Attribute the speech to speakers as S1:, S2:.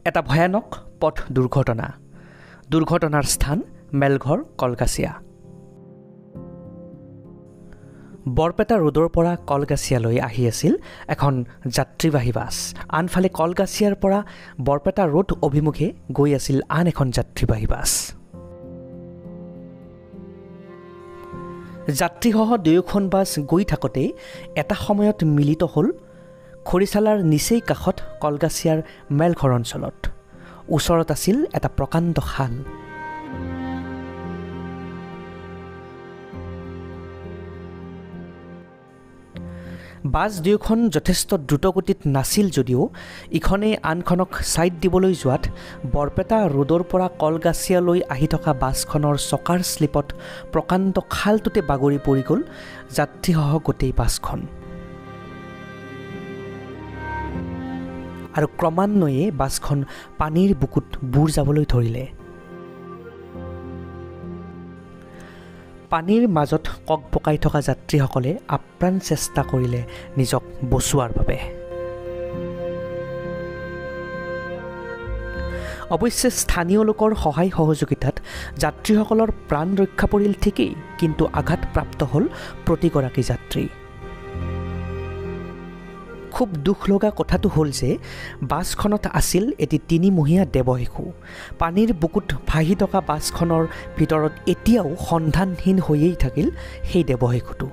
S1: এটা ভয়ানক পথ দুৰ্ঘটনাৰ স্থান মেলঘৰ কলগাছিয়া। বৰপেটা ৰোডৰ পৰা কলগাছিয়ালৈ আহি আছিল এখন যাত্ৰীবাহী বাছ। আনফালে কলগাছিয়াৰ পৰা বৰপেটা ৰোড অভিমুখে গৈ আছিল আন এখন যাত্ৰীবাহী বাছ। যাত্ৰীসহ দুয়োখন বাছ গৈ থাকোঁতে এটা সময়ত মিলিত হ'ল খৰিচালাৰ নিচেই কাষত কলগাছিয়াৰ মেলঘৰ অঞ্চলত। ওচৰত আছিল এটা প্ৰকাণ্ড খাল। বাছ দুয়োখন যথেষ্ট দ্ৰুতগতিত নাছিল যদিও ইখনে আনখনক ছাইড দিবলৈ যোৱাত বৰপেটা ৰোডৰ পৰা কলগাছিয়ালৈ আহি থকা বাছখনৰ চকাৰ শ্লিপত প্ৰকাণ্ড খালটোতে বাগৰি পৰি গ'ল যাত্ৰীসহ গোটেই বাছখন। আৰু ক্ৰমান্বয়ে বাছখন পানীৰ বুকুত বুৰ যাবলৈ ধৰিলে। পানীৰ মাজত কক পকাই থকা যাত্ৰীসকলে আপ্ৰাণ চেষ্টা কৰিলে নিজক বচোৱাৰ বাবে। অৱশ্যে স্থানীয় লোকৰ সহায় সহযোগিতাত যাত্ৰীসকলৰ প্ৰাণ ৰক্ষা পৰিল ঠিকেই, কিন্তু আঘাতপ্ৰাপ্ত হ'ল প্ৰতিগৰাকী যাত্ৰী। খুব দুখ লগা কথাটো হ'ল যে বাছখনত আছিল এটি ৩ মহীয়া দেৱশিশু। পানীৰ বুকুত ভাহি থকা বাছখনৰ ভিতৰত এতিয়াও সন্ধানহীন হৈয়েই থাকিল সেই দেৱশিশুটো।